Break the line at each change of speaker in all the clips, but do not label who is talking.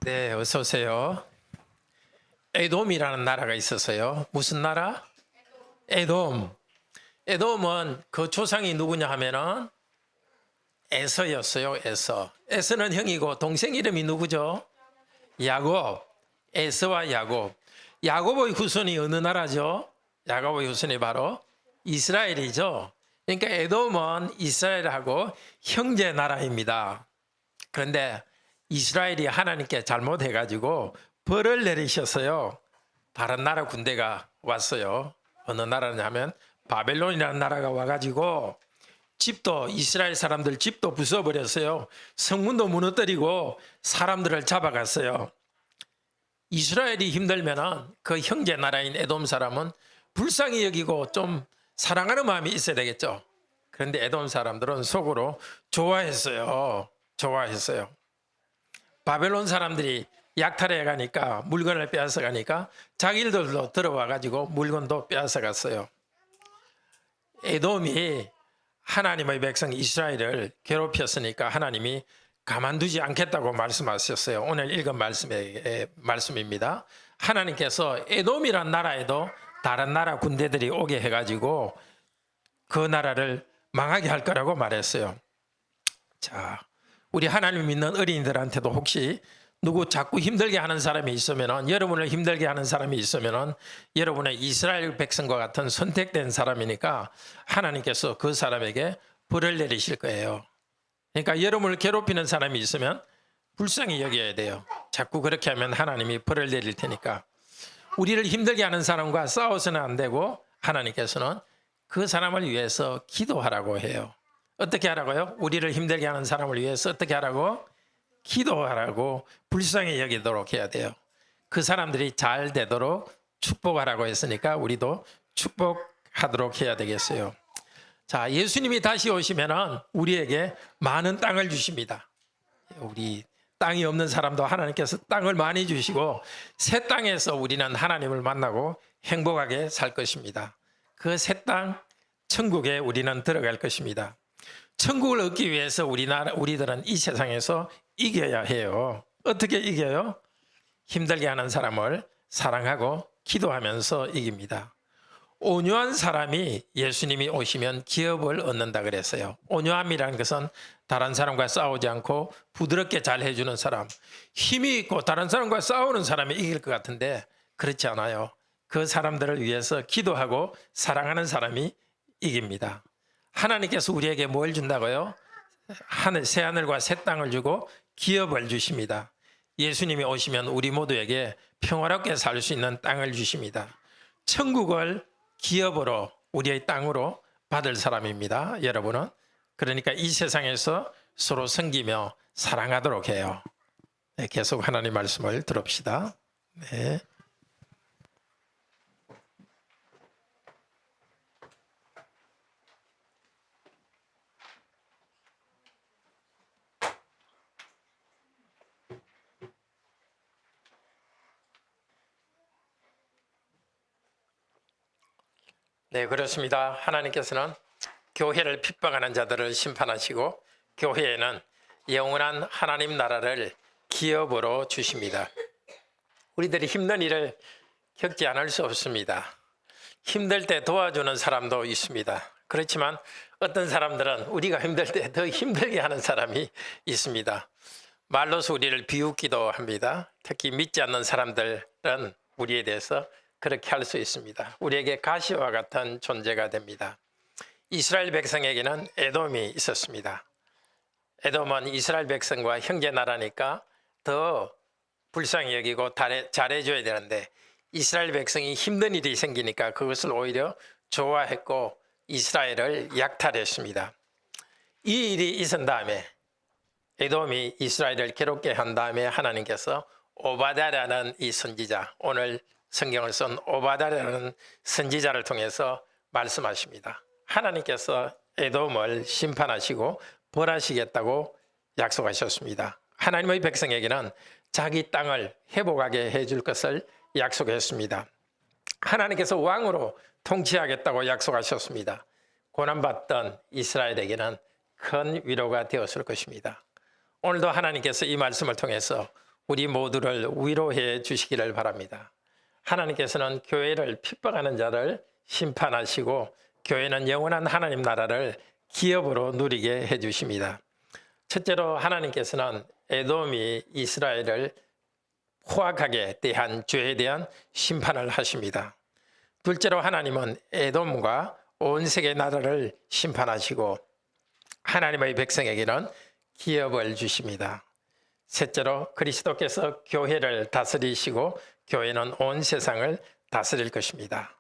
네, 어서 오세요. 에돔이라는 나라가 있었어요. 무슨 나라? 에돔. 에돔은 그 조상이 누구냐 하면은 에서였어요. 에서. 에서는 형이고 동생 이름이 누구죠? 야곱. 에서와 야곱. 야곱의 후손이 어느 나라죠? 야곱의 후손이 바로 이스라엘이죠. 그러니까 에돔은 이스라엘하고 형제 나라입니다. 그런데 이스라엘이 하나님께 잘못해가지고 벌을 내리셨어요. 다른 나라 군대가 왔어요. 어느 나라냐면 바벨론이라는 나라가 와가지고 집도 이스라엘 사람들 집도 부숴버렸어요. 성문도 무너뜨리고 사람들을 잡아갔어요. 이스라엘이 힘들면은 그 형제 나라인 에돔 사람은 불쌍히 여기고 좀 사랑하는 마음이 있어야 되겠죠. 그런데 에돔 사람들은 속으로 좋아했어요. 바벨론 사람들이 약탈해 가니까 물건을 빼앗아 가니까 자기들도 들어와 가지고 물건도 빼앗아 갔어요. 에돔이 하나님의 백성 이스라엘을 괴롭혔으니까 하나님이 가만두지 않겠다고 말씀하셨어요. 오늘 읽은 말씀입니다. 하나님께서 에돔이란 나라에도 다른 나라 군대들이 오게 해가지고 그 나라를 망하게 할 거라고 말했어요. 자, 우리 하나님 믿는 어린이들한테도 혹시 누구 자꾸 힘들게 하는 사람이 있으면은, 여러분을 힘들게 하는 사람이 있으면은 여러분의 이스라엘 백성과 같은 선택된 사람이니까 하나님께서 그 사람에게 벌을 내리실 거예요. 그러니까 여러분을 괴롭히는 사람이 있으면 불쌍히 여겨야 돼요. 자꾸 그렇게 하면 하나님이 벌을 내릴 테니까. 우리를 힘들게 하는 사람과 싸워서는 안 되고 하나님께서는 그 사람을 위해서 기도하라고 해요. 어떻게 하라고요? 우리를 힘들게 하는 사람을 위해서 어떻게 하라고? 기도하라고 불쌍히 여기도록 해야 돼요. 그 사람들이 잘 되도록 축복하라고 했으니까 우리도 축복하도록 해야 되겠어요. 자, 예수님이 다시 오시면은 우리에게 많은 땅을 주십니다. 우리 땅이 없는 사람도 하나님께서 땅을 많이 주시고 새 땅에서 우리는 하나님을 만나고 행복하게 살 것입니다. 그 새 땅 천국에 우리는 들어갈 것입니다. 천국을 얻기 위해서 우리들은 이 세상에서 이겨야 해요. 어떻게 이겨요? 힘들게 하는 사람을 사랑하고 기도하면서 이깁니다. 온유한 사람이 예수님이 오시면 기업을 얻는다 그랬어요. 온유함이라는 것은 다른 사람과 싸우지 않고 부드럽게 잘 해주는 사람. 힘이 있고 다른 사람과 싸우는 사람이 이길 것 같은데 그렇지 않아요. 그 사람들을 위해서 기도하고 사랑하는 사람이 이깁니다. 하나님께서 우리에게 뭘 준다고요? 새 하늘과 새 땅을 주고 기업을 주십니다. 예수님이 오시면 우리 모두에게 평화롭게 살 수 있는 땅을 주십니다. 천국을 기업으로, 우리의 땅으로 받을 사람입니다. 여러분은. 그러니까 이 세상에서 서로 섬기며 사랑하도록 해요. 네, 계속 하나님 말씀을 들읍시다. 네. 네, 그렇습니다. 하나님께서는 교회를 핍박하는 자들을 심판하시고 교회에는 영원한 하나님 나라를 기업으로 주십니다. 우리들이 힘든 일을 겪지 않을 수 없습니다. 힘들 때 도와주는 사람도 있습니다. 그렇지만 어떤 사람들은 우리가 힘들 때 더 힘들게 하는 사람이 있습니다. 말로서 우리를 비웃기도 합니다. 특히 믿지 않는 사람들은 우리에 대해서 그렇게 할 수 있습니다. 우리에게 가시와 같은 존재가 됩니다. 이스라엘 백성에게는 에돔이 있었습니다. 에돔은 이스라엘 백성과 형제 나라니까 더 불쌍히 여기고 잘해줘야 되는데 이스라엘 백성이 힘든 일이 생기니까 그것을 오히려 좋아했고 이스라엘을 약탈했습니다. 이 일이 있은 다음에 에돔이 이스라엘을 괴롭게 한 다음에 하나님께서 오바댜라는 이 선지자, 오늘 성경을 쓴 오바댜라는 선지자를 통해서 말씀하십니다. 하나님께서 에돔을 심판하시고 벌하시겠다고 약속하셨습니다. 하나님의 백성에게는 자기 땅을 회복하게 해줄 것을 약속했습니다. 하나님께서 왕으로 통치하겠다고 약속하셨습니다. 고난받던 이스라엘에게는 큰 위로가 되었을 것입니다. 오늘도 하나님께서 이 말씀을 통해서 우리 모두를 위로해 주시기를 바랍니다. 하나님께서는 교회를 핍박하는 자를 심판하시고 교회는 영원한 하나님 나라를 기업으로 누리게 해주십니다. 첫째로 하나님께서는 에돔이 이스라엘을 포악하게 대한 죄에 대한 심판을 하십니다. 둘째로 하나님은 에돔과 온 세계 나라를 심판하시고 하나님의 백성에게는 기업을 주십니다. 셋째로 그리스도께서 교회를 다스리시고 교회는 온 세상을 다스릴 것입니다.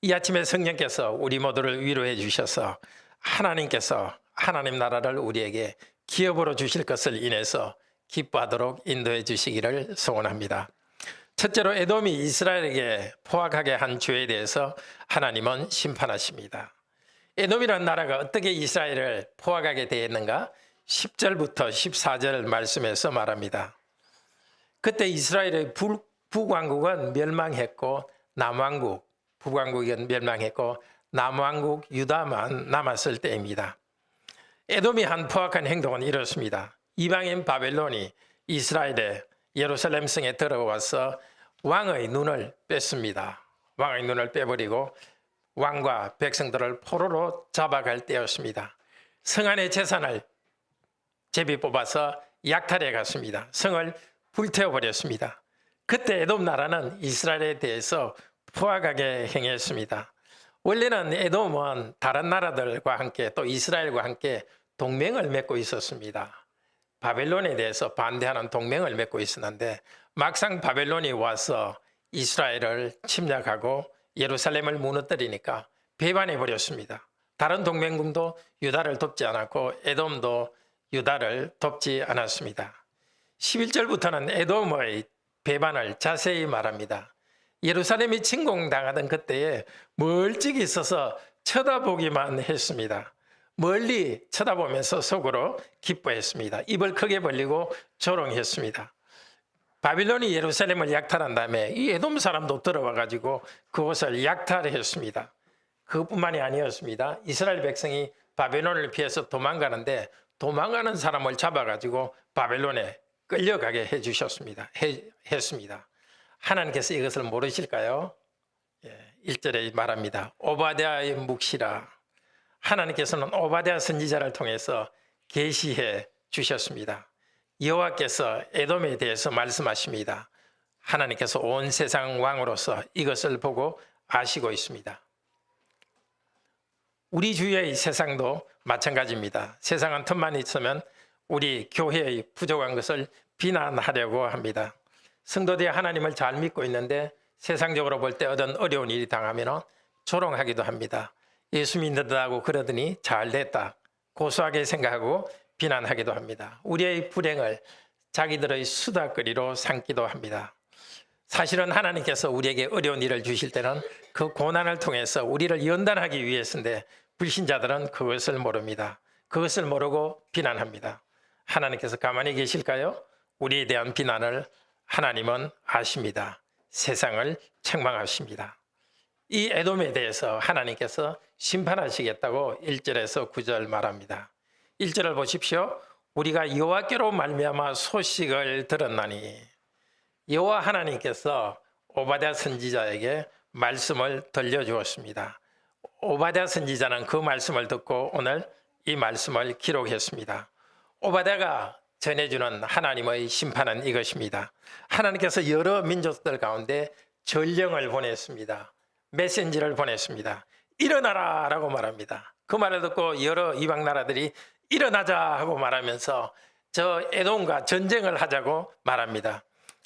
이 아침에 성령께서 우리 모두를 위로해 주셔서 하나님께서 하나님 나라를 우리에게 기업으로 주실 것을 인해서 기뻐하도록 인도해 주시기를 소원합니다. 첫째로 에돔이 이스라엘에게 포악하게 한 죄에 대해서 하나님은 심판하십니다. 에돔이라는 나라가 어떻게 이스라엘을 포악하게 대했는가? 10절부터 14절 말씀에서 말합니다. 그때 이스라엘의 북왕국은 멸망했고 남왕국, 북왕국은 멸망했고 남왕국 유다만 남았을 때입니다. 에돔이 한 포악한 행동은 이렇습니다. 이방인 바벨론이 이스라엘의 예루살렘 성에 들어와서 왕의 눈을 뺐습니다. 왕의 눈을 빼버리고 왕과 백성들을 포로로 잡아갈 때였습니다. 성 안의 재산을 제비 뽑아서 약탈해 갔습니다. 성을 불태워버렸습니다. 그때 에돔 나라는 이스라엘에 대해서 포악하게 행했습니다. 원래는 에돔은 다른 나라들과 함께 또 이스라엘과 함께 동맹을 맺고 있었습니다. 바벨론에 대해서 반대하는 동맹을 맺고 있었는데 막상 바벨론이 와서 이스라엘을 침략하고 예루살렘을 무너뜨리니까 배반해 버렸습니다. 다른 동맹국도 유다를 돕지 않았고 에돔도 유다를 돕지 않았습니다. 11절부터는 에돔의 배반을 자세히 말합니다. 예루살렘이 침공당하던 그때에 멀찍이 있어서 쳐다보기만 했습니다. 멀리 쳐다보면서 속으로 기뻐했습니다. 입을 크게 벌리고 조롱했습니다. 바빌론이 예루살렘을 약탈한 다음에 이 에돔 사람도 들어와 가지고 그곳을 약탈했습니다. 그것뿐만이 아니었습니다. 이스라엘 백성이 바벨론을 피해서 도망가는데 도망가는 사람을 잡아가지고 바벨론에 끌려가게 해주셨습니다. 했습니다. 하나님께서 이것을 모르실까요? 1절에 말합니다. 오바댜의 묵시라. 하나님께서는 오바댜 선지자를 통해서 계시해 주셨습니다. 여호와께서 에돔에 대해서 말씀하십니다. 하나님께서 온 세상 왕으로서 이것을 보고 아시고 있습니다. 우리 주위의 세상도 마찬가지입니다. 세상은 틈만 있으면 우리 교회의 부족한 것을 비난하려고 합니다. 성도들이 하나님을 잘 믿고 있는데 세상적으로 볼 때 어떤 어려운 일이 당하면 조롱하기도 합니다. 예수 믿는다고 그러더니 잘 됐다. 고소하게 생각하고 비난하기도 합니다. 우리의 불행을 자기들의 수다거리로 삼기도 합니다. 사실은 하나님께서 우리에게 어려운 일을 주실 때는 그 고난을 통해서 우리를 연단하기 위해서인데 불신자들은 그것을 모릅니다. 그것을 모르고 비난합니다. 하나님께서 가만히 계실까요? 우리에 대한 비난을 하나님은 아십니다. 세상을 책망하십니다. 이 에돔에 대해서 하나님께서 심판하시겠다고 1절에서 9절 말합니다. 1절을 보십시오. 우리가 여호와께로 말미암아 소식을 들었나니 여호와 하나님께서 오바댜 선지자에게 말씀을 들려주었습니다. 오바댜 선지자는 그 말씀을 듣고 오늘 이 말씀을 기록했습니다. 오바댜가 전해주는 하나님의 심판은 이것입니다. 하나님께서 여러 민족들 가운데 전령을 보냈습니다. 메신저를 보냈습니다. 일어나라 라고 말합니다. 그 말을 듣고 여러 이방 나라들이 일어나자 하고 말하면서 저 에돔과 전쟁을 하자고 말합니다.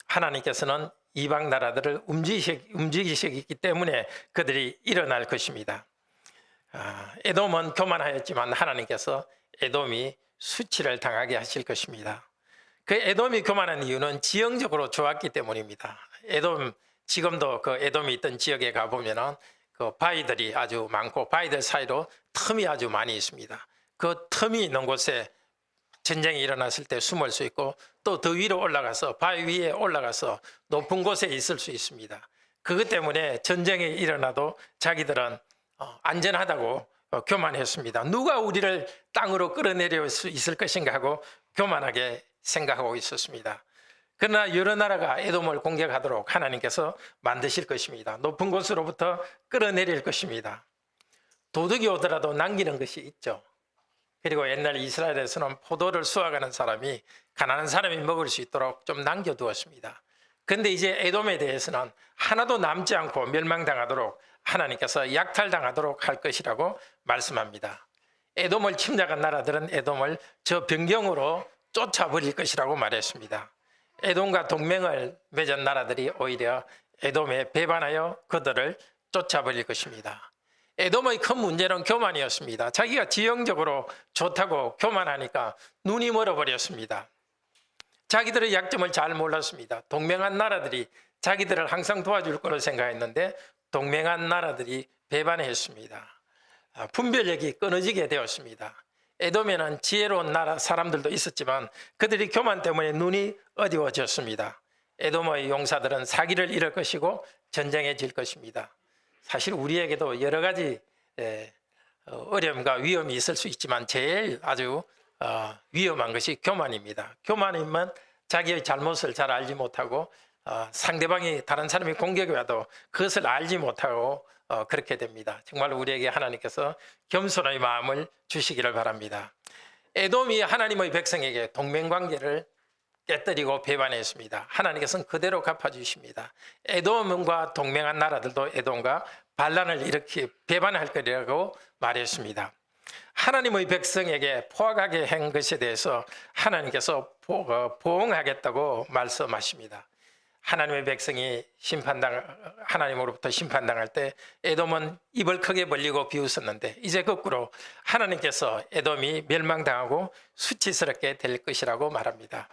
하나님께서는 이방 나라들을 움직이시기 때문에 그들이 일어날 것입니다. 에돔은 교만하였지만 하나님께서 에돔이 수치를 당하게 하실 것입니다. 그 에돔이 교만한 이유는 지형적으로 좋았기 때문입니다. 지금도 그 에돔이 있던 지역에 가보면은 그 바위들이 아주 많고 바위들 사이로 틈이 아주 많이 있습니다. 그 틈이 있는 곳에 전쟁이 일어났을 때 숨을 수 있고 또 더 위로 올라가서 바위 위에 올라가서 높은 곳에 있을 수 있습니다. 그것 때문에 전쟁이 일어나도 자기들은 안전하다고 교만했습니다. 누가 우리를 땅으로 끌어내릴 수 있을 것인가 하고 교만하게 생각하고 있었습니다. 그러나 여러 나라가 에돔을 공격하도록 하나님께서 만드실 것입니다. 높은 곳으로부터 끌어내릴 것입니다. 도둑이 오더라도 남기는 것이 있죠. 그리고 옛날 이스라엘에서는 포도를 수확하는 사람이 가난한 사람이 먹을 수 있도록 좀 남겨두었습니다. 그런데 이제 에돔에 대해서는 하나도 남지 않고 멸망당하도록 하나님께서 약탈당하도록 할 것이라고 말씀합니다. 에돔을 침략한 나라들은 에돔을 저 변경으로 쫓아버릴 것이라고 말했습니다. 에돔과 동맹을 맺은 나라들이 오히려 에돔에 배반하여 그들을 쫓아버릴 것입니다. 에돔의 큰 문제는 교만이었습니다. 자기가 지형적으로 좋다고 교만하니까 눈이 멀어버렸습니다. 자기들의 약점을 잘 몰랐습니다. 동맹한 나라들이 자기들을 항상 도와줄 거로 생각했는데 동맹한 나라들이 배반했습니다. 분별력이 끊어지게 되었습니다. 에돔에는 지혜로운 나라 사람들도 있었지만 그들이 교만 때문에 눈이 어두워졌습니다. 에돔의 용사들은 사기를 잃을 것이고 전쟁에 질 것입니다. 사실 우리에게도 여러 가지 어려움과 위험이 있을 수 있지만 제일 아주 위험한 것이 교만입니다. 교만이면 자기의 잘못을 잘 알지 못하고 상대방이 다른 사람이 공격해 와도 그것을 알지 못하고 그렇게 됩니다. 정말 우리에게 하나님께서 겸손의 마음을 주시기를 바랍니다. 에돔이 하나님의 백성에게 동맹관계를 깨뜨리고 배반했습니다. 하나님께서는 그대로 갚아주십니다. 에돔과 동맹한 나라들도 에돔과 반란을 일으키 배반할 거라고 말했습니다. 하나님의 백성에게 포악하게 한 것에 대해서 하나님께서 보응하겠다고 말씀하십니다. 하나님의 백성이 하나님으로부터 심판당할 때 에돔은 입을 크게 벌리고 비웃었는데 이제 거꾸로 하나님께서 에돔이 멸망당하고 수치스럽게 될 것이라고 말합니다.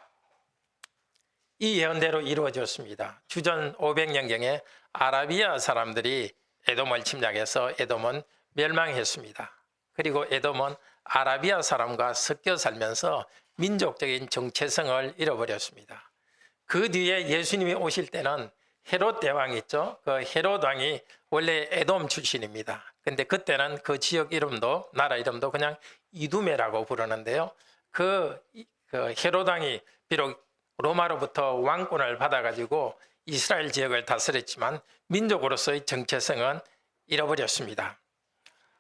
이 예언대로 이루어졌습니다. 주전 500년경에 아라비아 사람들이 에돔을 침략해서 에돔은 멸망했습니다. 그리고 에돔은 아라비아 사람과 섞여 살면서 민족적인 정체성을 잃어버렸습니다. 그 뒤에 예수님이 오실 때는 헤롯 대왕이 있죠. 그 헤롯 왕이 원래 에돔 출신입니다. 근데 그때는 그 지역 이름도 나라 이름도 그냥 이두메라고 부르는데요. 그 헤롯 왕이 비록 로마로부터 왕권을 받아가지고 이스라엘 지역을 다스렸지만 민족으로서의 정체성은 잃어버렸습니다.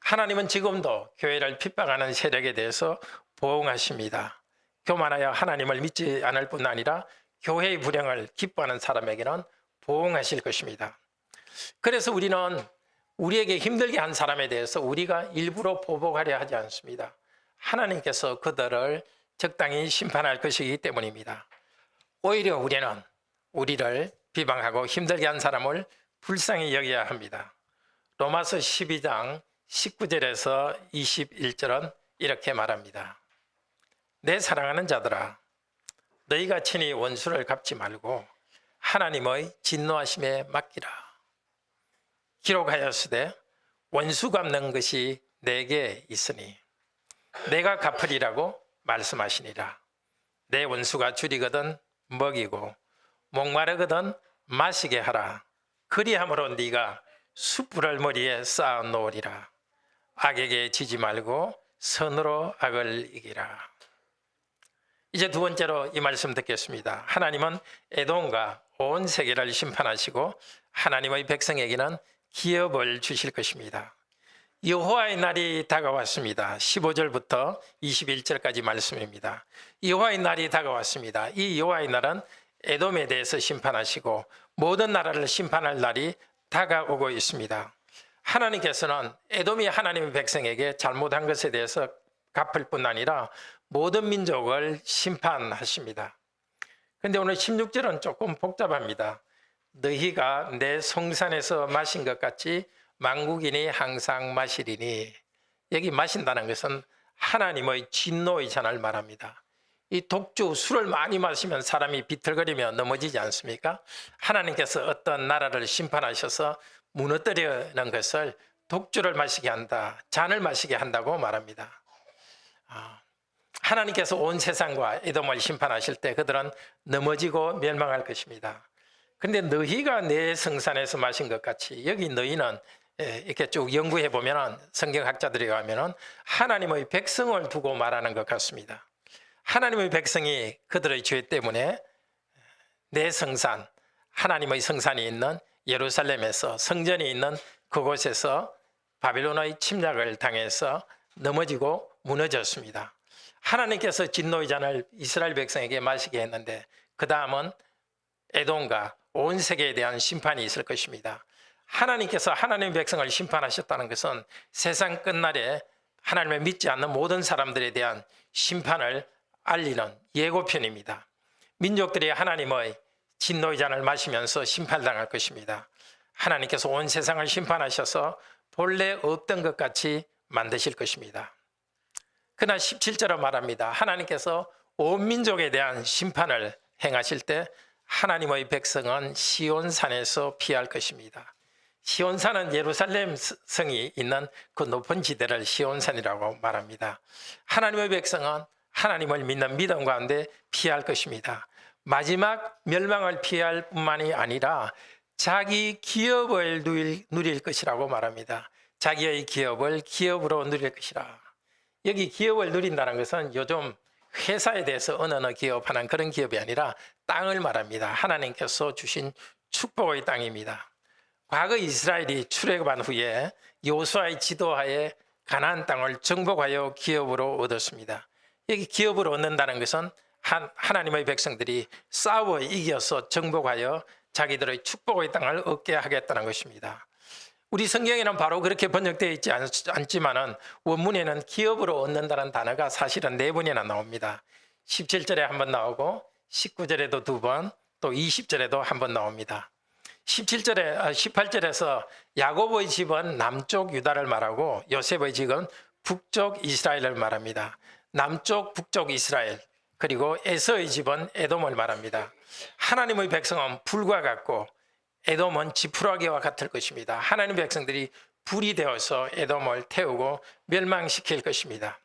하나님은 지금도 교회를 핍박하는 세력에 대해서 보응하십니다. 교만하여 하나님을 믿지 않을 뿐 아니라 교회의 불행을 기뻐하는 사람에게는 보응하실 것입니다. 그래서 우리는 우리에게 힘들게 한 사람에 대해서 우리가 일부러 보복하려 하지 않습니다. 하나님께서 그들을 적당히 심판할 것이기 때문입니다. 오히려 우리는 우리를 비방하고 힘들게 한 사람을 불쌍히 여겨야 합니다. 로마서 12장 19절에서 21절은 이렇게 말합니다. 내 사랑하는 자들아, 너희가 친히 원수를 갚지 말고 하나님의 진노하심에 맡기라. 기록하였으되 원수 갚는 것이 내게 있으니 내가 갚으리라고 말씀하시니라. 내 원수가 줄이거든 먹이고 목마르거든 마시게 하라. 그리함으로 네가 숯불을 머리에 쌓아 놓으리라. 악에게 지지 말고 선으로 악을 이기라. 이제 두 번째로 이 말씀 듣겠습니다. 하나님은 에돔과 온 세계를 심판하시고 하나님의 백성에게는 기업을 주실 것입니다. 여호와의 날이 다가왔습니다. 15절부터 21절까지 말씀입니다. 여호와의 날이 다가왔습니다. 이 여호와의 날은 에돔에 대해서 심판하시고 모든 나라를 심판할 날이 다가오고 있습니다. 하나님께서는 에돔이 하나님의 백성에게 잘못한 것에 대해서 갚을 뿐 아니라 모든 민족을 심판하십니다. 그런데 오늘 16절은 조금 복잡합니다. 너희가 내 성산에서 마신 것 같이 만국인이 항상 마시리니, 여기 마신다는 것은 하나님의 진노의 잔을 말합니다. 이 독주 술을 많이 마시면 사람이 비틀거리며 넘어지지 않습니까? 하나님께서 어떤 나라를 심판하셔서 무너뜨리는 것을 독주를 마시게 한다, 잔을 마시게 한다고 말합니다. 하나님께서 온 세상과 에돔을 심판하실 때 그들은 넘어지고 멸망할 것입니다. 그런데 너희가 내 성산에서 마신 것 같이, 여기 너희는 이렇게 쭉 연구해 보면 성경학자들이 가면 하나님의 백성을 두고 말하는 것 같습니다. 하나님의 백성이 그들의 죄 때문에 내 성산, 하나님의 성산이 있는 예루살렘에서, 성전이 있는 그곳에서 바빌론의 침략을 당해서 넘어지고 무너졌습니다. 하나님께서 진노의 잔을 이스라엘 백성에게 마시게 했는데 그 다음은 에돔과 온 세계에 대한 심판이 있을 것입니다. 하나님께서 하나님의 백성을 심판하셨다는 것은 세상 끝날에 하나님을 믿지 않는 모든 사람들에 대한 심판을 알리는 예고편입니다. 민족들이 하나님의 진노의 잔을 마시면서 심판당할 것입니다. 하나님께서 온 세상을 심판하셔서 본래 없던 것 같이 만드실 것입니다. 그러나 17절은 말합니다. 하나님께서 온 민족에 대한 심판을 행하실 때 하나님의 백성은 시온산에서 피할 것입니다. 시온산은 예루살렘 성이 있는 그 높은 지대를 시온산이라고 말합니다. 하나님의 백성은 하나님을 믿는 믿음 가운데 피할 것입니다. 마지막 멸망을 피할 뿐만이 아니라 자기 기업을 누릴 것이라고 말합니다. 자기의 기업으로 누릴 것이라. 여기 기업을 누린다는 것은 요즘 회사에 대해서 어느 기업하는 그런 기업이 아니라 땅을 말합니다. 하나님께서 주신 축복의 땅입니다. 과거 이스라엘이 출애굽한 후에 여호수아의 지도하에 가나안 땅을 정복하여 기업으로 얻었습니다. 여기 기업으로 얻는다는 것은 하나님의 백성들이 싸워 이겨서 정복하여 자기들의 축복의 땅을 얻게 하겠다는 것입니다. 우리 성경에는 바로 그렇게 번역되어 있지 않지만은 원문에는 기업으로 얻는다는 단어가 사실은 4번이나 나옵니다. 17절에 한 번 나오고 19절에도 2번, 또 20절에도 한 번 나옵니다. 18절에서 야곱의 집은 남쪽 유다를 말하고 요셉의 집은 북쪽 이스라엘을 말합니다. 남쪽, 북쪽 이스라엘, 그리고 에서의 집은 에돔을 말합니다. 하나님의 백성은 불과 같고 에돔은 지푸라기와 같을 것입니다. 하나님의 백성들이 불이 되어서 에돔을 태우고 멸망시킬 것입니다.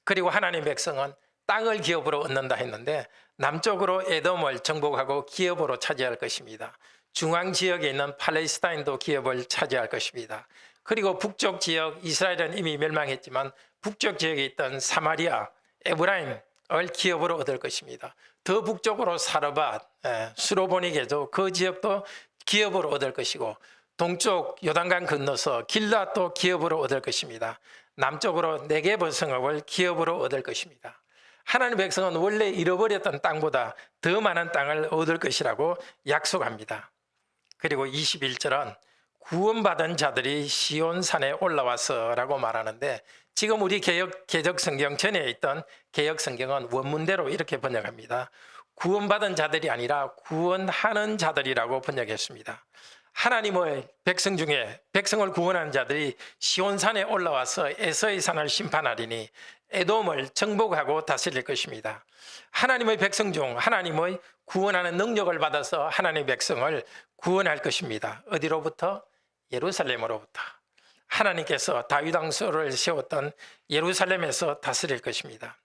그리고 하나님의 백성은 땅을 기업으로 얻는다 했는데 남쪽으로 에돔을 정복하고 기업으로 차지할 것입니다. 중앙 지역에 있는 팔레스타인도 기업을 차지할 것입니다. 그리고 북쪽 지역, 이스라엘은 이미 멸망했지만 북쪽 지역에 있던 사마리아, 에브라임을 기업으로 얻을 것입니다. 더 북쪽으로 사르밧, 수로보니게도 그 지역도 기업으로 얻을 것이고 동쪽 요단강 건너서 길앗도 기업으로 얻을 것입니다. 남쪽으로 네게브 성읍을 기업으로 얻을 것입니다. 하나님의 백성은 원래 잃어버렸던 땅보다 더 많은 땅을 얻을 것이라고 약속합니다. 그리고 21절은 구원받은 자들이 시온산에 올라와서 라고 말하는데 지금 우리 개역 성경 전에 있던 개역 성경은 원문대로 이렇게 번역합니다. 구원받은 자들이 아니라 구원하는 자들이라고 번역했습니다. 하나님의 백성 중에 백성을 구원하는 자들이 시온산에 올라와서 에서의 산을 심판하리니 에돔을 정복하고 다스릴 것입니다. 하나님의 백성 중 하나님의 구원하는 능력을 받아서 하나님의 백성을 구원할 것입니다. 어디로부터? 예루살렘으로부터. 하나님께서 다윗 왕조를 세웠던 예루살렘에서 다스릴 것입니다.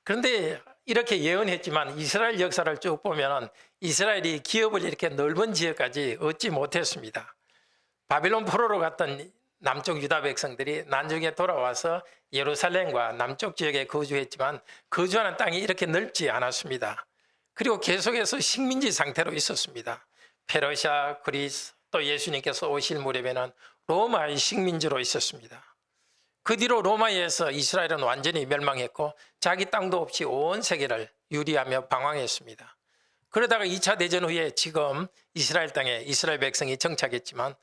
그런데 이렇게 예언했지만 이스라엘 역사를 쭉 보면 이스라엘이 기업을 이렇게 넓은 지역까지 얻지 못했습니다. 바빌론 포로로 갔던 남쪽 유다 백성들이 나중에 돌아와서 예루살렘과 남쪽 지역에 거주했지만 거주하는 땅이 이렇게 넓지 않았습니다. 그리고 계속해서 식민지 상태로 있었습니다. 페르시아, 그리스, 또 예수님께서 오실 무렵에는 로마의 식민지로 있었습니다. 그 뒤로 로마에서 이스라엘은 완전히 멸망했고 자기 땅도 없이 온 세계를 유리하며 방황했습니다. 그러다가 2차 대전 후에 지금 이스라엘 땅에 이스라엘 백성이 정착했지만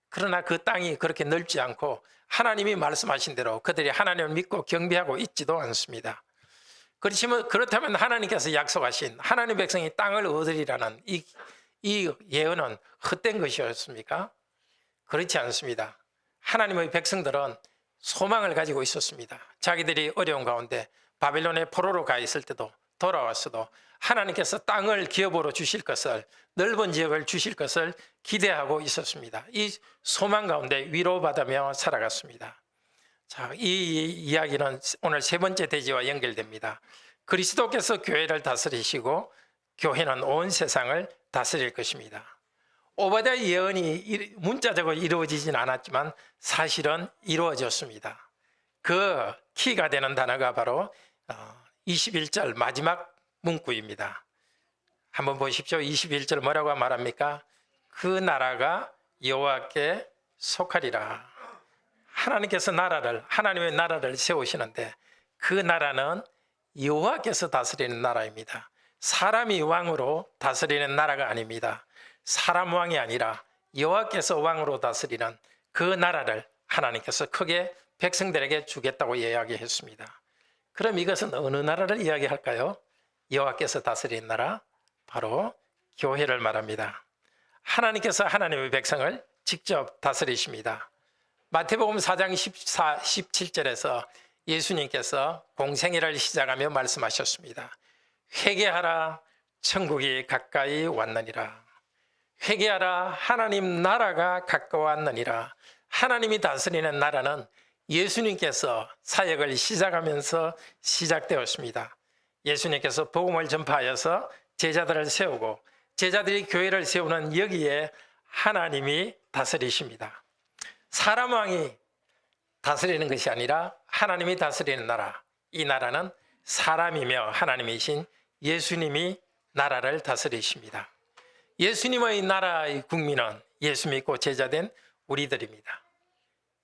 그러나 그 땅이 그렇게 넓지 않고 하나님이 말씀하신 대로 그들이 하나님을 믿고 경배하고 있지도 않습니다. 그렇다면 하나님께서 약속하신 하나님의 백성이 땅을 얻으리라는 이 예언은 헛된 것이었습니까? 그렇지 않습니다. 하나님의 백성들은 소망을 가지고 있었습니다. 자기들이 어려운 가운데 바빌론의 포로로 가 있을 때도 돌아왔어도 하나님께서 땅을 기업으로 주실 것을, 넓은 지역을 주실 것을 기대하고 있었습니다. 이 소망 가운데 위로받으며 살아갔습니다. 자, 이 이야기는 오늘 세 번째 대지와 연결됩니다. 그리스도께서 교회를 다스리시고 교회는 온 세상을 다스릴 것입니다. 오바댜 예언이 문자적으로 이루어지진 않았지만 사실은 이루어졌습니다. 그 키가 되는 단어가 바로 21절 마지막 문구입니다. 한번 보십시오. 21절 뭐라고 말합니까? 그 나라가 여호와께 속하리라. 하나님께서 하나님의 나라를 세우시는데 그 나라는 여호와께서 다스리는 나라입니다. 사람이 왕으로 다스리는 나라가 아닙니다. 사람 왕이 아니라 여호와께서 왕으로 다스리는 그 나라를 하나님께서 크게 백성들에게 주겠다고 이야기했습니다. 그럼 이것은 어느 나라를 이야기할까요? 여호와께서 다스리는 나라, 바로 교회를 말합니다. 하나님께서 하나님의 백성을 직접 다스리십니다. 마태복음 4장 17절에서 예수님께서 공생애를 시작하며 말씀하셨습니다. 회개하라, 천국이 가까이 왔느니라. 회개하라, 하나님 나라가 가까웠느니라. 하나님이 다스리는 나라는 예수님께서 사역을 시작하면서 시작되었습니다. 예수님께서 복음을 전파하여서 제자들을 세우고 제자들이 교회를 세우는 여기에 하나님이 다스리십니다. 사람 왕이 다스리는 것이 아니라 하나님이 다스리는 나라, 이 나라는 사람이며 하나님이신 예수님이 나라를 다스리십니다. 예수님의 나라의 국민은 예수 믿고 제자된 우리들입니다.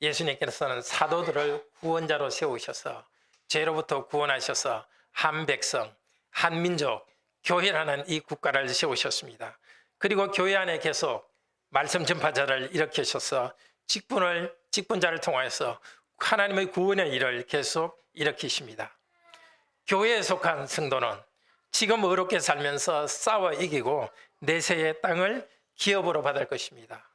예수님께서는 사도들을 구원자로 세우셔서 죄로부터 구원하셔서 한 백성, 한 민족, 교회라는 이 국가를 세우셨습니다. 그리고 교회 안에 계속 말씀 전파자를 일으키셔서 직분자를 통하여서 하나님의 구원의 일을 계속 일으키십니다. 교회에 속한 성도는 지금 어렵게 살면서 싸워 이기고 내세의 땅을 기업으로 받을 것입니다.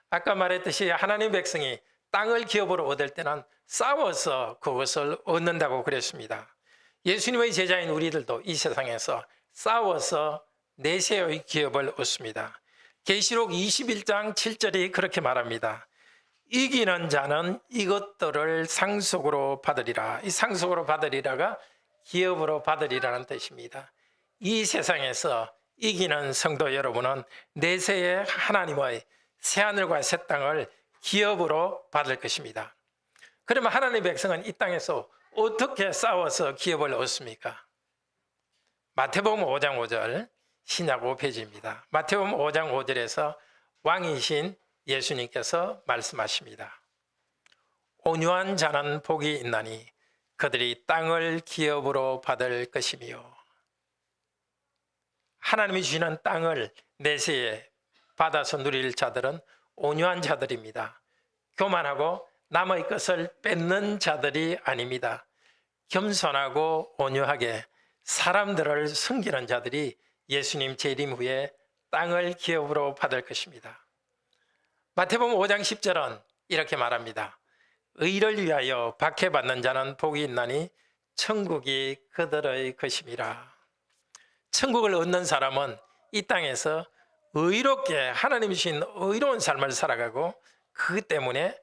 아까 말했듯이 하나님의 백성이 땅을 기업으로 얻을 때는 싸워서 그것을 얻는다고 그랬습니다. 예수님의 제자인 우리들도 이 세상에서 싸워서 내세의 기업을 얻습니다. 계시록 21장 7절이 그렇게 말합니다. 이기는 자는 이것들을 상속으로 받으리라. 이 상속으로 받으리라가 기업으로 받으리라는 뜻입니다. 이 세상에서 이기는 성도 여러분은 내세의 하나님의 새하늘과 새 땅을 기업으로 받을 것입니다. 그러면 하나님의 백성은 이 땅에서 어떻게 싸워서 기업을 얻습니까? 마태복음 5장 5절 신약 5페이지입니다. 마태복음 5장 5절에서 왕이신 예수님께서 말씀하십니다. 온유한 자는 복이 있나니 그들이 땅을 기업으로 받을 것이며, 하나님이 주시는 땅을 내세에 받아서 누릴 자들은 온유한 자들입니다. 교만하고 남의 것을 뺏는 자들이 아닙니다. 겸손하고 온유하게 사람들을 섬기는 자들이 예수님 재림 후에 땅을 기업으로 받을 것입니다. 마태복음 5장 10절은 이렇게 말합니다. 의를 위하여 박해받는 자는 복이 있나니 천국이 그들의 것임이라. 천국을 얻는 사람은 이 땅에서 의롭게 하나님이 주신 의로운 삶을 살아가고 그 때문에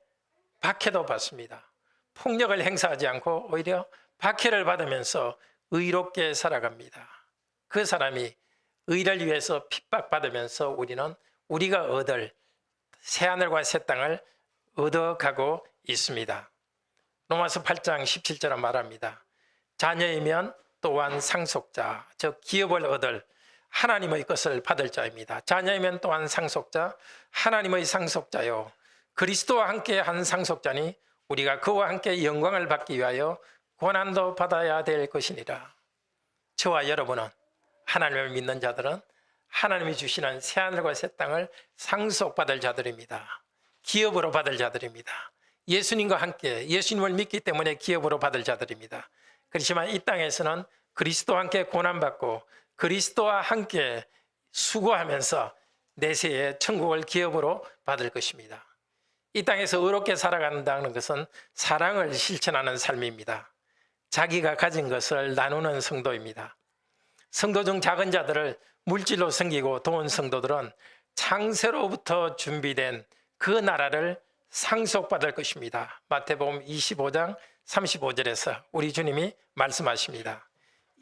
박해도 받습니다. 폭력을 행사하지 않고 오히려 박해를 받으면서 의롭게 살아갑니다. 그 사람이 의를 위해서 핍박받으면서 우리는 우리가 얻을 새하늘과 새 땅을 얻어가고 있습니다. 로마서 8장 17절은 말합니다. 자녀이면 또한 상속자, 즉 기업을 얻을 하나님의 것을 받을 자입니다. 자녀이면 또한 상속자, 하나님의 상속자요. 그리스도와 함께 한 상속자니 우리가 그와 함께 영광을 받기 위하여 고난도 받아야 될 것이니라. 저와 여러분은, 하나님을 믿는 자들은 하나님이 주시는 새하늘과 새 땅을 상속받을 자들입니다. 기업으로 받을 자들입니다. 예수님과 함께, 예수님을 믿기 때문에 기업으로 받을 자들입니다. 그렇지만 이 땅에서는 그리스도와 함께 고난받고 그리스도와 함께 수고하면서 내세의 천국을 기업으로 받을 것입니다. 이 땅에서 의롭게 살아간다는 것은 사랑을 실천하는 삶입니다. 자기가 가진 것을 나누는 성도입니다. 성도 중 작은 자들을 물질로 섬기고 도운 성도들은 창세로부터 준비된 그 나라를 상속받을 것입니다. 마태복음 25장 35절에서 우리 주님이 말씀하십니다.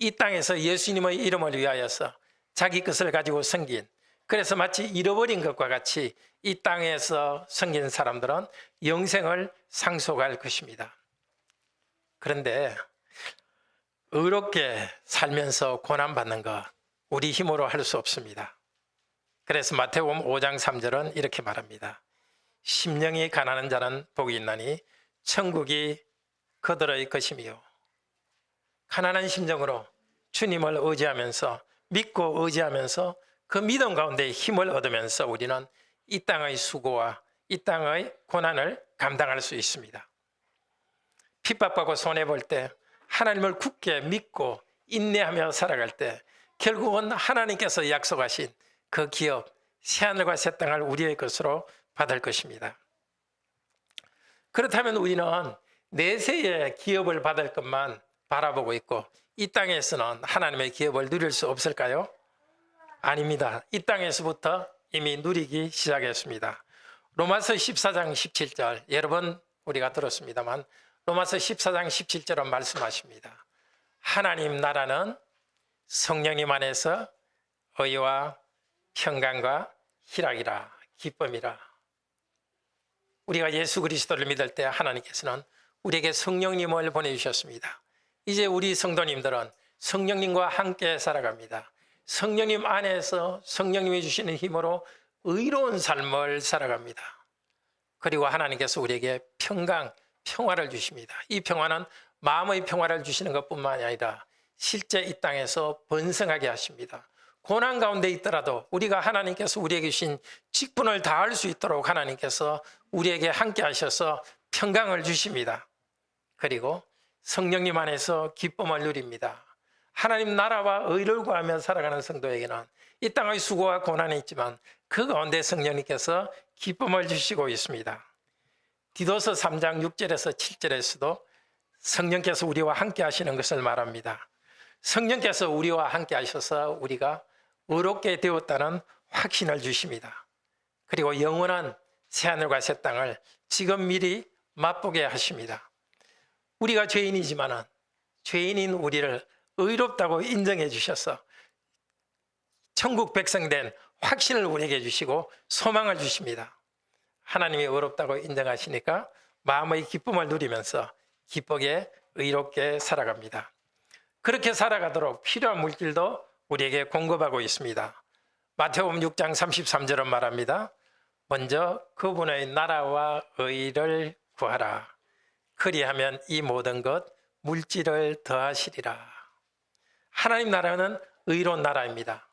이 땅에서 예수님의 이름을 위하여서 자기 것을 가지고 섬긴, 그래서 마치 잃어버린 것과 같이 이 땅에서 섬긴 사람들은 영생을 상속할 것입니다. 그런데 의롭게 살면서 고난받는 것, 우리 힘으로 할 수 없습니다. 그래서 마태복음 5장 3절은 이렇게 말합니다. 심령이 가난한 자는 복이 있나니 천국이 그들의 것이며. 가난한 심정으로 주님을 의지하면서 믿고 의지하면서 그 믿음 가운데 힘을 얻으면서 우리는 이 땅의 수고와 이 땅의 고난을 감당할 수 있습니다. 핍박받고 손해볼 때 하나님을 굳게 믿고 인내하며 살아갈 때 결국은 하나님께서 약속하신 그 기업, 새하늘과 새 땅을 우리의 것으로 받을 것입니다. 그렇다면 우리는 내세의 기업을 받을 것만 바라보고 있고 이 땅에서는 하나님의 기업을 누릴 수 없을까요? 아닙니다. 이 땅에서부터 이미 누리기 시작했습니다. 로마서 14장 17절, 여러분 우리가 들었습니다만 로마서 14장 17절은 말씀하십니다. 하나님 나라는 성령님 안에서 의와 평강과 희락이라, 기쁨이라. 우리가 예수 그리스도를 믿을 때 하나님께서는 우리에게 성령님을 보내주셨습니다. 이제 우리 성도님들은 성령님과 함께 살아갑니다. 성령님 안에서 성령님이 주시는 힘으로 의로운 삶을 살아갑니다. 그리고 하나님께서 우리에게 평강, 평화를 주십니다. 이 평화는 마음의 평화를 주시는 것뿐만 아니라 실제 이 땅에서 번성하게 하십니다. 고난 가운데 있더라도 우리가 하나님께서 우리에게 주신 직분을 다할 수 있도록 하나님께서 우리에게 함께 하셔서 평강을 주십니다. 그리고 성령님 안에서 기쁨을 누립니다. 하나님 나라와 의를 구하며 살아가는 성도에게는 이 땅의 수고와 고난이 있지만 그 가운데 성령님께서 기쁨을 주시고 있습니다. 디도서 3장 6절에서 7절에서도 성령께서 우리와 함께 하시는 것을 말합니다. 성령께서 우리와 함께 하셔서 우리가 의롭게 되었다는 확신을 주십니다. 그리고 영원한 새하늘과 새 땅을 지금 미리 맛보게 하십니다. 우리가 죄인이지만 죄인인 우리를 의롭다고 인정해 주셔서 천국 백성된 확신을 우리에게 주시고 소망을 주십니다. 하나님이 의롭다고 인정하시니까 마음의 기쁨을 누리면서 기쁘게 의롭게 살아갑니다. 그렇게 살아가도록 필요한 물질도 우리에게 공급하고 있습니다. 마태복음 6장 33절은 말합니다. 먼저 그분의 나라와 의를 구하라. 그리하면 이 모든 것 물질을 더하시리라. 하나님 나라는 의로운 나라입니다.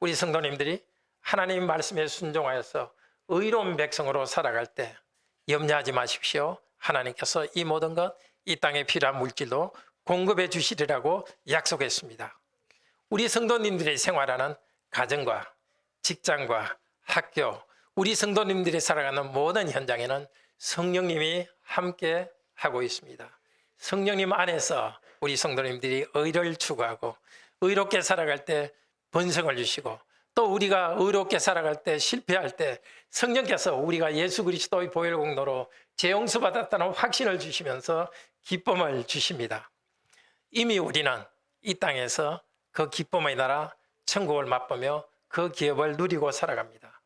우리 성도님들이 하나님 말씀에 순종하여서 의로운 백성으로 살아갈 때 염려하지 마십시오. 하나님께서 이 모든 것, 이 땅에 필요한 물질도 공급해 주시리라고 약속했습니다. 우리 성도님들의 생활하는 가정과 직장과 학교, 우리 성도님들이 살아가는 모든 현장에는 성령님이 함께 하고 있습니다. 성령님 안에서 우리 성도님들이 의를 추구하고 의롭게 살아갈 때 번성을 주시고 또 우리가 의롭게 살아갈 때 실패할 때 성령께서 우리가 예수 그리스도의 보혈 공로로 죄 용서 받았다는 확신을 주시면서 기쁨을 주십니다. 이미 우리는 이 땅에서 그 기쁨의 나라 천국을 맛보며 그 기업을 누리고 살아갑니다.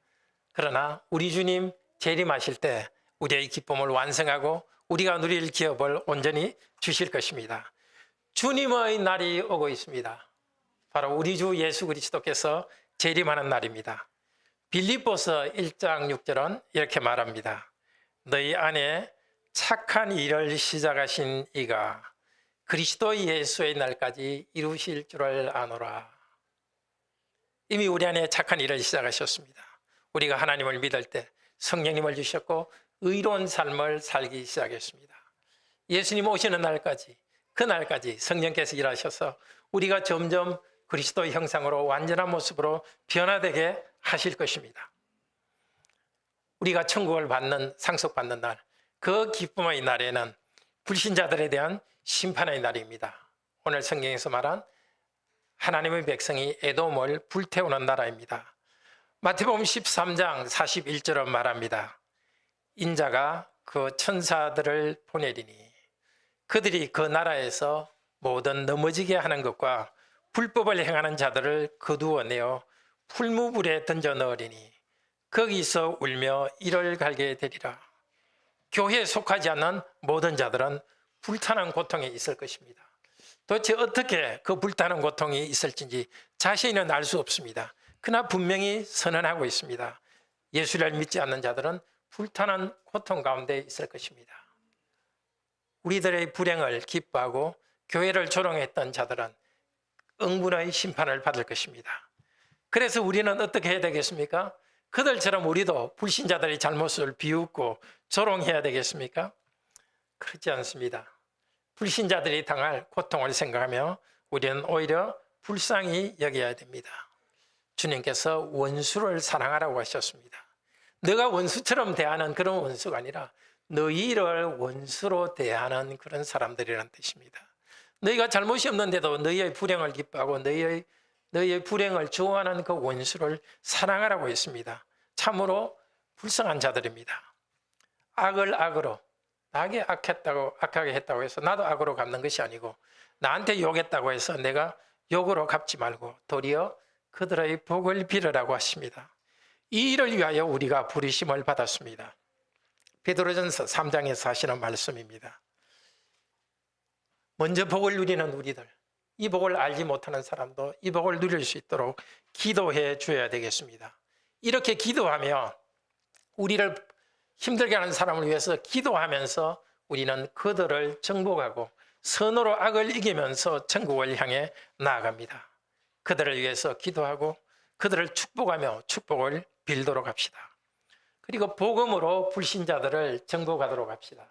그러나 우리 주님 재림하실 때 우리의 기쁨을 완성하고 우리가 누릴 기업을 온전히 주실 것입니다. 주님의 날이 오고 있습니다. 바로 우리 주 예수 그리스도께서 재림하는 날입니다. 빌립보서 1장 6절은 이렇게 말합니다. 너희 안에 착한 일을 시작하신 이가 그리스도 예수의 날까지 이루실 줄을 아노라. 이미 우리 안에 착한 일을 시작하셨습니다. 우리가 하나님을 믿을 때 성령님을 주셨고 의로운 삶을 살기 시작했습니다. 예수님 오시는 날까지, 그 날까지 성령께서 일하셔서 우리가 점점 그리스도의 형상으로 완전한 모습으로 변화되게 하실 것입니다. 우리가 천국을 받는, 상속받는 날, 그 기쁨의 날에는 불신자들에 대한 심판의 날입니다. 오늘 성경에서 말한 하나님의 백성이 에돔을 불태우는 나라입니다. 마태복음 13장 41절은 말합니다. 인자가 그 천사들을 보내리니 그들이 그 나라에서 모든 넘어지게 하는 것과 불법을 행하는 자들을 거두어내어 풀무불에 던져 넣으리니 거기서 울며 이를 갈게 되리라. 교회에 속하지 않는 모든 자들은 불타는 고통에 있을 것입니다. 도대체 어떻게 그 불타는 고통이 있을지 자신은 알 수 없습니다. 그러나 분명히 선언하고 있습니다. 예수를 믿지 않는 자들은 불타는 고통 가운데 있을 것입니다. 우리들의 불행을 기뻐하고 교회를 조롱했던 자들은 응분의 심판을 받을 것입니다. 그래서 우리는 어떻게 해야 되겠습니까? 그들처럼 우리도 불신자들의 잘못을 비웃고 조롱해야 되겠습니까? 그렇지 않습니다. 불신자들이 당할 고통을 생각하며 우리는 오히려 불쌍히 여겨야 됩니다. 주님께서 원수를 사랑하라고 하셨습니다. 너가 원수처럼 대하는 그런 원수가 아니라 너희를 원수로 대하는 그런 사람들이라는 뜻입니다. 너희가 잘못이 없는데도 너희의 불행을 기뻐하고 너희의 불행을 좋아하는 그 원수를 사랑하라고 했습니다. 참으로 불쌍한 자들입니다. 악을 악으로, 나에게 악하게 했다고 해서 나도 악으로 갚는 것이 아니고, 나한테 욕했다고 해서 내가 욕으로 갚지 말고 도리어 그들의 복을 빌으라고 하십니다. 이 일을 위하여 우리가 부르심을 받았습니다. 베드로전서 3장에서 하시는 말씀입니다. 먼저 복을 누리는 우리들, 이 복을 알지 못하는 사람도 이 복을 누릴 수 있도록 기도해 줘야 되겠습니다. 이렇게 기도하며 우리를 힘들게 하는 사람을 위해서 기도하면서 우리는 그들을 정복하고 선으로 악을 이기면서 천국을 향해 나아갑니다. 그들을 위해서 기도하고 그들을 축복하며 축복을 빌도록 합시다. 그리고 복음으로 불신자들을 정복하도록 합시다.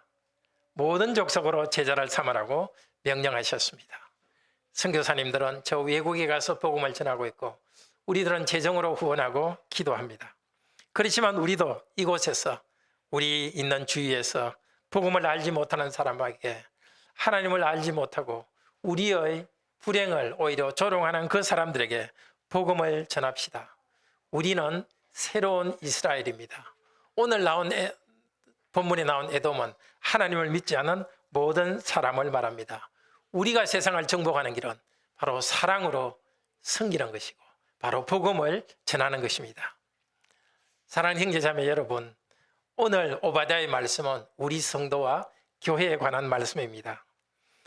모든 족속으로 제자를 삼으라고 명령하셨습니다. 선교사님들은 저 외국에 가서 복음을 전하고 있고 우리들은 재정으로 후원하고 기도합니다. 그렇지만 우리도 이곳에서 우리 있는 주위에서 복음을 알지 못하는 사람에게, 하나님을 알지 못하고 우리의 불행을 오히려 조롱하는 그 사람들에게 복음을 전합시다. 우리는 새로운 이스라엘입니다. 오늘 본문에 나온 에돔은 하나님을 믿지 않은 모든 사람을 말합니다. 우리가 세상을 정복하는 길은 바로 사랑으로 섬기는 것이고 바로 복음을 전하는 것입니다. 사랑하는 형제자매 여러분, 오늘 오바댜의 말씀은 우리 성도와 교회에 관한 말씀입니다.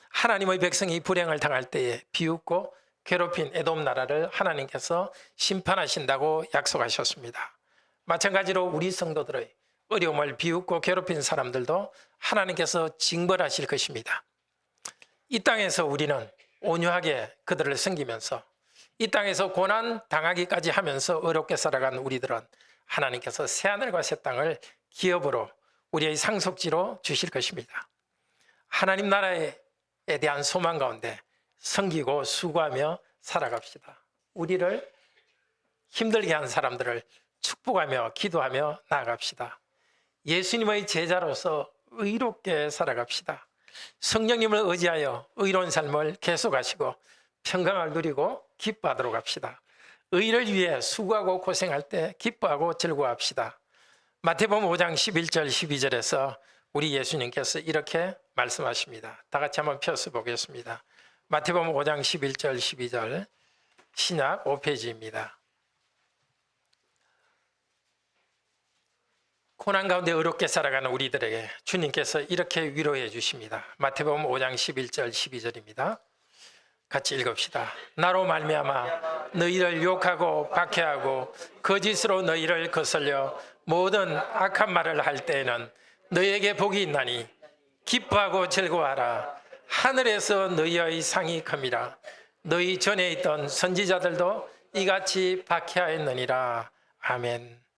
하나님의 백성이 불행을 당할 때에 비웃고 괴롭힌 에돔 나라를 하나님께서 심판하신다고 약속하셨습니다. 마찬가지로 우리 성도들의 어려움을 비웃고 괴롭힌 사람들도 하나님께서 징벌하실 것입니다. 이 땅에서 우리는 온유하게 그들을 섬기면서 이 땅에서 고난 당하기까지 하면서 어렵게 살아간 우리들은 하나님께서 새하늘과 새 땅을 기업으로 우리의 상속지로 주실 것입니다. 하나님 나라에 대한 소망 가운데 섬기고 수고하며 살아갑시다. 우리를 힘들게 한 사람들을 축복하며 기도하며 나아갑시다. 예수님의 제자로서 의롭게 살아갑시다. 성령님을 의지하여 의로운 삶을 계속하시고 평강을 누리고 기뻐하도록 합시다. 의를 위해 수고하고 고생할 때 기뻐하고 즐거워합시다. 마태복음 5장 11절 12절에서 우리 예수님께서 이렇게 말씀하십니다. 다 같이 한번 펴서 보겠습니다. 마태복음 5장 11절 12절 신약 5페이지입니다. 고난 가운데 어렵게 살아가는 우리들에게 주님께서 이렇게 위로해 주십니다. 마태복음 5장 11절 12절입니다. 같이 읽읍시다. 나로 말미암아 너희를 욕하고 박해하고 거짓으로 너희를 거슬려 모든 악한 말을 할 때에는 너희에게 복이 있나니 기뻐하고 즐거워하라. 하늘에서 너희의 상이 큽니다. 너희 전에 있던 선지자들도 이같이 박해하였느니라. 아멘.